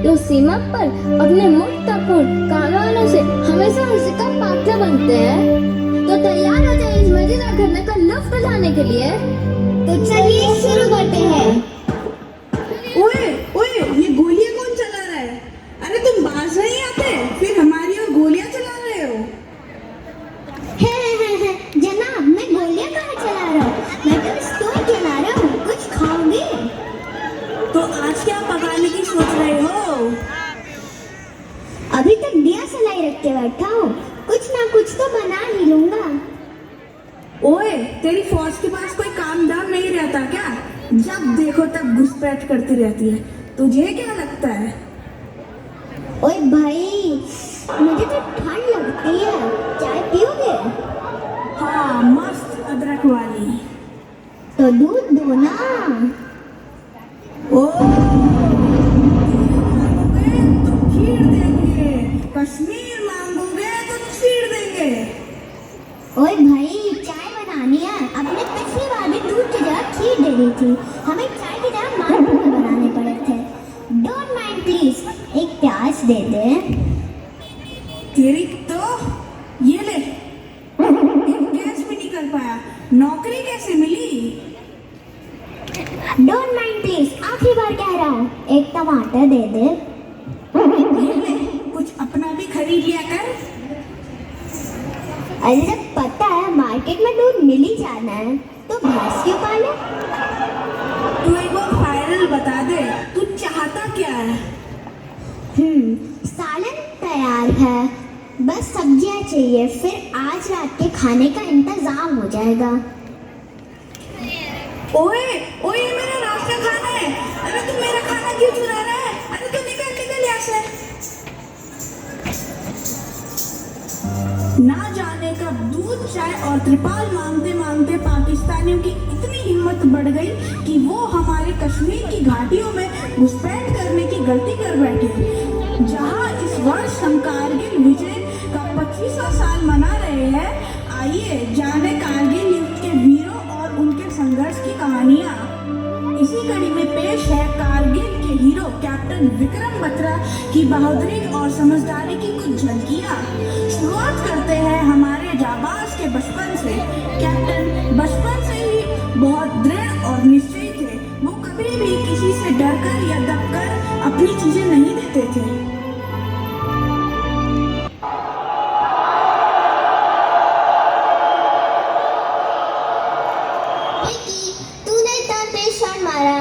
जो सीमा पर अपने मूर्खतापूर्ण कानूनों से हमेशा उसी का पात्र बनते हैं। तो तैयार हो जाए इस मजेदार घटना का लुत्फ उठाने के लिए। तो चलिए शुरू करते हैं। ओए ओए, ये गोलियां कौन चला रहा है? अरे तुम बाज नहीं आते, फिर हमारी ओर गोलियां चला रहे हो। है जनाब, मैं गोलियां कहाँ चला रहा हूँ, मैं तो स्टोव जला रहा हूँ। कुछ खाओगे? तो आज क्या पकाने की सोच रहे हो? अभी तक दिया सलाई रख के बैठा हूँ, कुछ ना कुछ तो बना ही लूंगा। ओए, तेरी फौज के पास कोई काम धाम नहीं रहता क्या? जब देखो तब घुसपैठ करती रहती है, तुझे क्या लगता है? ओए भाई, मुझे तो ठंड लगती है, चाय पियोगे? हाँ, मस्त अदरक वाली। तो दूध दो ना। ओ, मांगोगे तो खीर देंगे, कश्मीर मांगोगे तो खीर देंगे। ओए भाई, चाय बनानी है, अपने पिछली बार भी दूध की जगह खीर दे दी थी, हमें चाय की जगह मालपुए बनाने पड़े थे। डोंट माइंड प्लीज, एक प्याज दे दे। तेरी तो ये ले, गैस भी नहीं कर पाया, नौकरी कैसे मिली? डोंट माइंड प्लीज, आखिरी बार कह रहा हूँ, एक टमाटर दे दे। ये ले, कुछ अपना भी खरीद लिया कर। अरे जब पता है मार्केट में दूध मिल ही जाना है, तो भैंस क्यों पाले? तू एक बार फाइनल बता दे, तू चाहता क्या है? सालन तैयार है, बस सब्जियां चाहिए, फिर आज रात के खाने का इंतजाम हो जाएगा। ओए ओए, ये मेरा रात का खाना है। अरे तू मेरा खाना क्यों चुरा रहा है? अरे तू निकल निकल यहाँ से। ना जाने कब दूध, चाय और त्रिपाल मांगते मांगते पाकिस्तानियों की इतनी हिम्मत बढ़ गई कि वो हमारे कश्मीर की घाटियों में घुसपैठ करने की गलती कर बैठे। जहां इस वर्ष हम कारगिल विजय का 25वां साल मना रहे हैं, आइए जाने कारगिल युद्ध के वीरों और उनके संघर्ष की कहानियां। इसी कड़ी में पेश है कारगिल के हीरो कैप्टन विक्रम बत्रा की बहादुरी और समझदारी की कुछ झलकियां। शुरुआत करते हैं हमारे जाबाज के बचपन से। कैप्टन बचपन से ही बहुत दृढ़ और निश्चयी थे। वो कभी भी किसी से डरकर या दबकर अपनी चीजें नहीं देते थे। तूने इतना तेज शॉट मारा,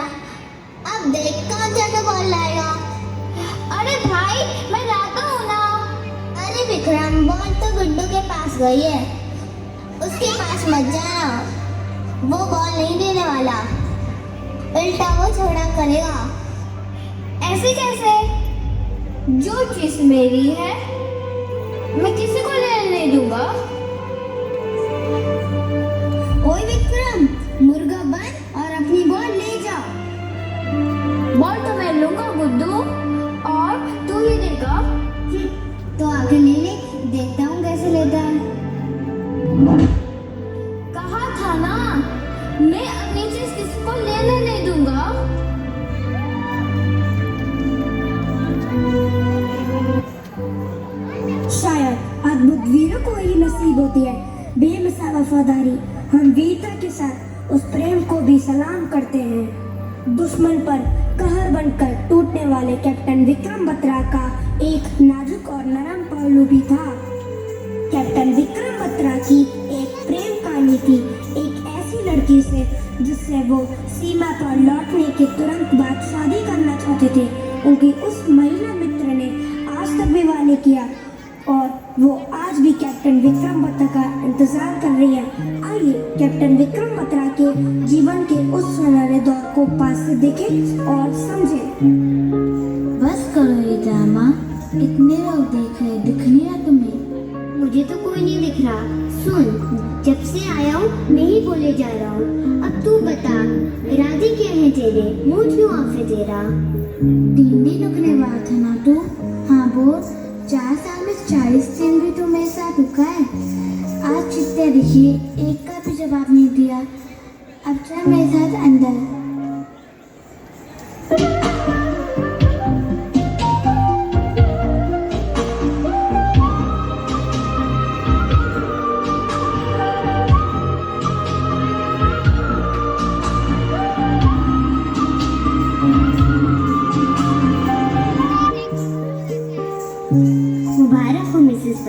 अब देख कौन जाकर बॉल लाएगा। अरे भाई, मैं लाता हूँ ना। अरे विक्रम, बॉल तो गुड्डू के पास गई है, उसके पास मत जाना, वो बॉल नहीं देने वाला, उल्टा वो झगड़ा करेगा। ऐसे कैसे? जो चीज मेरी है मैं किसी को लेने नहीं दूंगा। ओए विक्रम, मुर्गा बन और अपनी बॉल ले जा। बॉल तो मैं लूंगा गुड्डू, और तू ही देगा। तो आगे ले ले, देखता हूँ कैसे लेता है। कहा था ना, मैं अपनी चीज किसी को लेने नहीं दूंगा। शायद अद्भुत वीरों को ही नसीब होती है बेमिसाल वफादारी। हम वीरता के साथ उस प्रेम को भी सलाम करते हैं। दुश्मन पर कहर बनकर टूटने वाले कैप्टन विक्रम बत्रा का एक नाजुक और नरम पहलू भी था। कैप्टन विक्रम बत्रा की एक प्रेम कहानी थी, एक ऐसी लड़की से जिससे वो सीमा पर लौटने के तुरंत बाद शादी करना चाहते थे। उनकी उस महिला मित्र ने आज तक विवाह नहीं किया और वो आज भी कैप्टन विक्रम बत्रा का इंतजार कर रही है। आइए कैप्टन विक्रम बत्रा के जीवन के उस सुनहरे दौर को पास से देखें और समझें। बस करो ये ड्रामा, कितने लोग देख रहे, दिख नहीं रहा तुम्हें? मुझे तो कोई नहीं दिख रहा। सुन, जब से आया हूँ मैं ही बोले जा रहा हूँ। अब तू बता, इरादे क्या है तेरे, मुँह क्यों आफे दे रहा? 3 दिन रुकने वाला था ना तू? हाँ बोल, 4 साल में 40 दिन भी तो मेरे साथ रुका है। आज चिट्टे दिखिए, एक का भी जवाब नहीं दिया। अब चल मेरे साथ अंदर।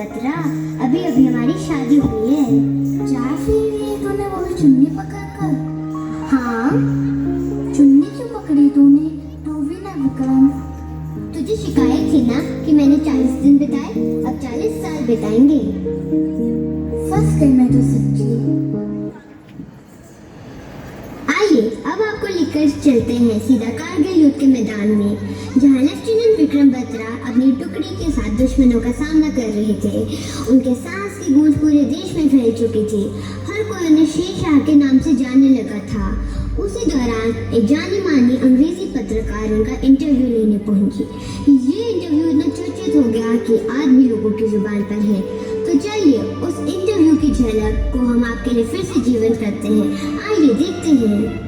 बत्रा, अभी अभी हमारी शादी हुई है। चाय फिर ये तूने वो चुन्नी पकड़ कर? हाँ, चुन्नी क्यों पकड़ी तूने? तू भी ना विक्रम, तुझे शिकायत थी ना कि मैंने 40 दिन बिताए, अब 40 साल बिताएंगे। फंस गई मैं तो सच्ची। आइए अब आपको लेकर चलते हैं सीधा कारगिल युद्ध के मैदान में, जहां लेफ्टिनेंट विक्रम बत्रा अपनी टुकड़ी के साथ दुश्मनों का सामना कर रहे थे। उनके साहस की गूंज पूरे देश में फैल चुकी थी। हर कोई उन्हें शेर शाह के नाम से जानने लगा था। उसी दौरान एक जानी मानी अंग्रेजी पत्रकार उनका इंटरव्यू लेने पहुंची। ये इंटरव्यू इतना चर्चित हो गया कि आज भी लोगों की जुबान पर है। तो चलिए उस इंटरव्यू की झलक को हम आपके लिए फिर से जीवंत करते हैं। आइए देखते हैं।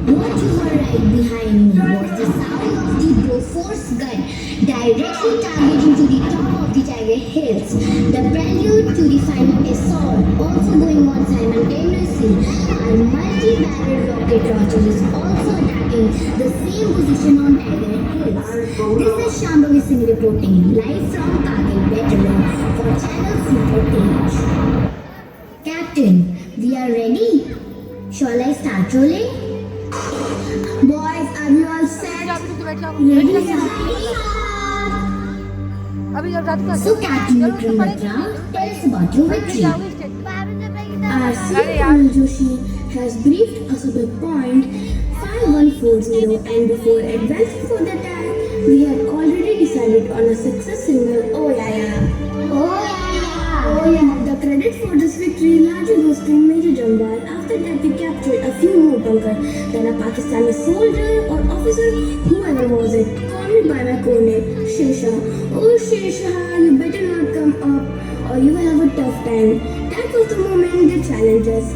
What you were right behind me was the sound of the Bofors gun directly targeting to the top of the Tiger Hills. The prelude to the final assault also going on simultaneously. Our multi-barrel rocket launcher is also attacking the same position on Tiger Hills. This is Shambhavi Singh reporting live from Kargil Battalion for Channel Super Page. Captain, we are ready. Shall I start rolling? Boys, are you all set? Ready, sir? So, Captain Vikram Batra, tell us about your victory. Our Senior Colonel Joshi has briefed us about point 5140, and before advancing for the attack, we had already decided on a success signal. Oh yeah, yeah. Oh yeah. Oh yeah, the credit for this victory largely goes to Major Jambal. After that, we captured a few more bunkers. Then a Pakistani soldier or officer, whoever was it, called me by my codename, Shesha. Oh Shesha, you better not come up or you will have a tough time. That was the moment they challenged us.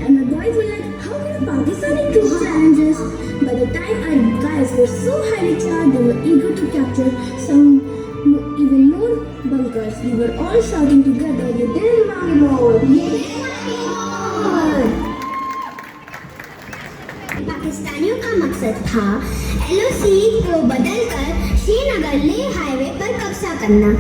And my boys were like, how can a Pakistani troops challenge us? By the time our guys were so highly charged, they were eager to capture some even more bunkers. We were all shouting together, "You didn't want more! You didn't want more!" पाकिस्तानियों का मकसद था LOC को बदलकर Srinagar Leh highway पर कब्जा करना,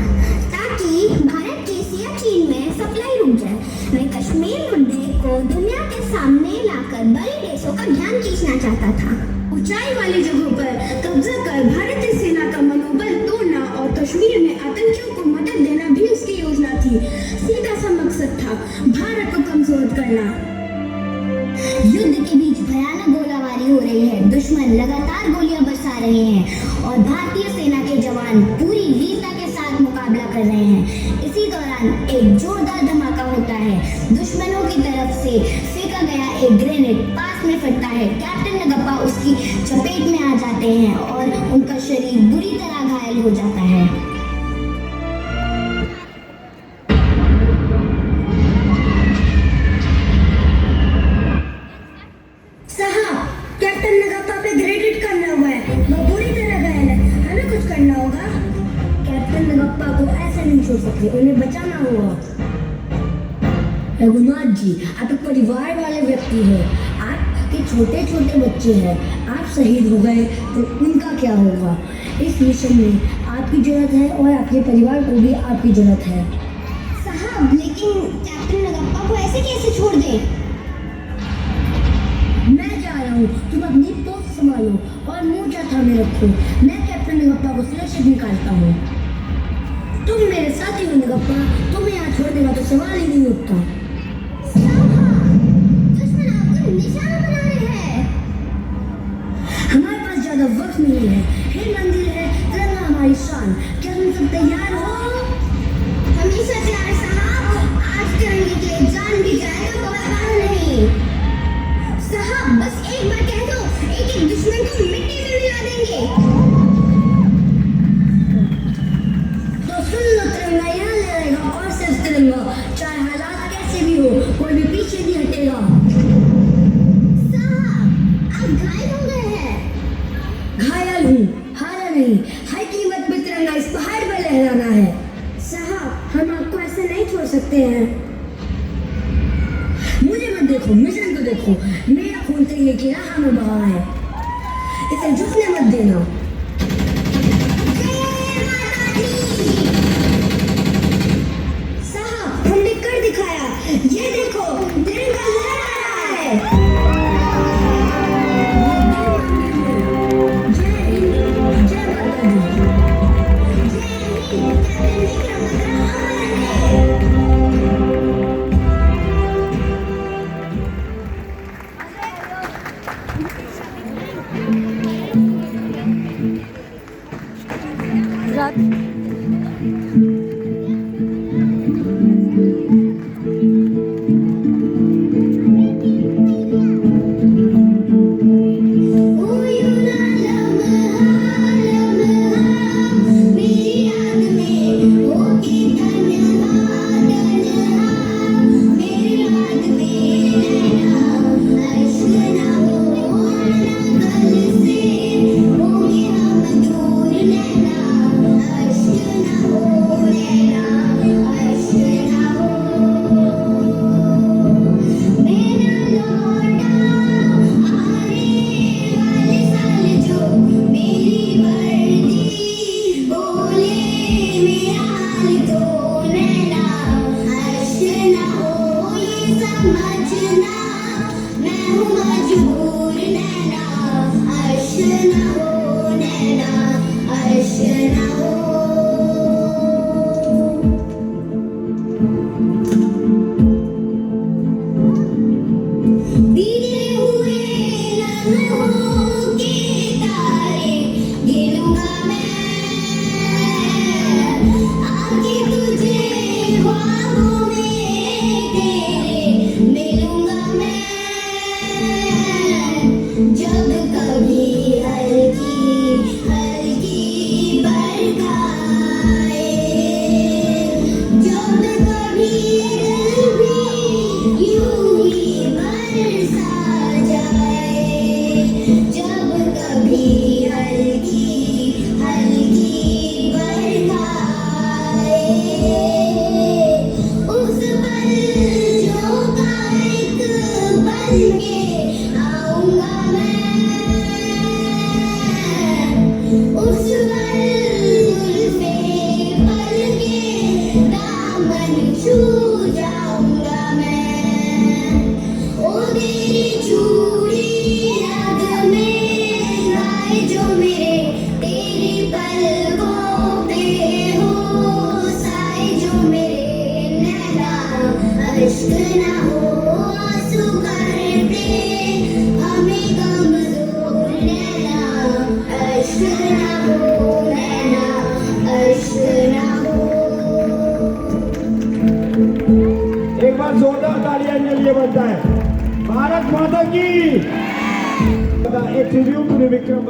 ताकि भारत के सियाचिन में सप्लाई रुक जाए। वे कश्मीर मुद्दे को दुनिया के सामने लाकर बड़े देशों का ध्यान खींचना चाहता था। ऊंचाई वाली जगहों पर कब्जा कर भारतीय सेना का मनोबल तोड़ना और कश्मीर में आतंकियों को मदद देना भी उसकी योजना थी। सीधा सा मकसद था भारत को कमजोर करना। युद्ध के बीच भयानक गोलाबारी हो रही है। दुश्मन लगातार गोलियां बरसा रहे हैं और भारतीय सेना के जवान पूरी वीरता के साथ मुकाबला कर रहे हैं। इसी दौरान एक जोरदार धमाका होता है। दुश्मनों की तरफ से फेंका गया एक ग्रेनेड पास में फटता है। कैप्टन नगप्पा उसकी चपेट में आ जाते हैं और उनका शरीर बुरी तरह घायल हो जाता है। साहब, कैप्टन नगप्पा पे ग्रेनेड करना हुआ है। वो बुरी तरह घायल है, हमें कुछ करना होगा। कैप्टन नगप्पा को ऐसे नहीं छोड़ सकते, उन्हें बचाना होगा। रघुनाथ जी, आप एक परिवार वाले व्यक्ति हैं। आपके छोटे छोटे बच्चे हैं। आप शहीद हो गए तो उनका क्या होगा? इस मिशन में आपकी जरूरत है और आपके परिवार को भी आपकी जरूरत है। साहब, लेकिन कैप्टन नगप्पा को ऐसे कैसे छोड़ दें? मैं जा रहा हूँ, तुम अपनी पोस्ट संभालो और मोर्चा थामे रखो। मैं कैप्टन नगप्पा को सुरक्षित निकालता हूँ। तुम मेरे साथी हो नगप्पा, तुम्हें यहाँ छोड़ देगा तो सवाल ही नहीं उठता। दुश्मन आपको निशाना बना रहे हैं। हमारे पास ज्यादा वक्त नहीं है। हे मंदिर है, तिरंगा हमारी शान। क्या तुम सब तैयार हो? हमेशा तैयार साहब। आज तिरंगे के लिए जान भी जाएगा, कोई बात नहीं। साहब, बस एक बार कह दो, एक एक दुश्मन को मिट्टी में मिला देंगे। तो सुन लो, तिरंगा यहाँ लड़ेगा और सिर्फ तिरंगा, चाहे हालात कैसे भी हो, कोई भी पीछे नहीं हटेगा। साहब, आप घायल हो गए हैं। घायल हूँ, हारा नहीं। हर कीमत पे तिरंगा इस पहाड़ पर लहराना है। साहब, हम आपको ऐसे नहीं छोड़ सकते हैं। मुझे मत देखो, मिशन को देखो। मेरा खून तिरंगे की राह में बहा है, इसे झुकने मत देना। जय माता दी। गुजरात। जब कभी हल्की हल्की बरखाए, जब कभी दिल भी यूं ही बरसा जाए, जब कभी हल्की हल्की बरखाए, उस पल जो का एक पल के आऊंगा मैं, उस पल जुल्फे पल के दामन छू जाऊंगा मैं। ओ तेरी चूड़ी रग में गाए जो मेरे, तेरी पलकों पे हो साए जो मेरे नैना, अश्क ना हो आंसू करते हमें कमजोर नैना, अश्क ना हो नैना, अश्क ना हो। एक बार जोरदार तालियां इनके लिए बनता है। भारत माता की। एक ट्रिब्यूट टू विक्रम।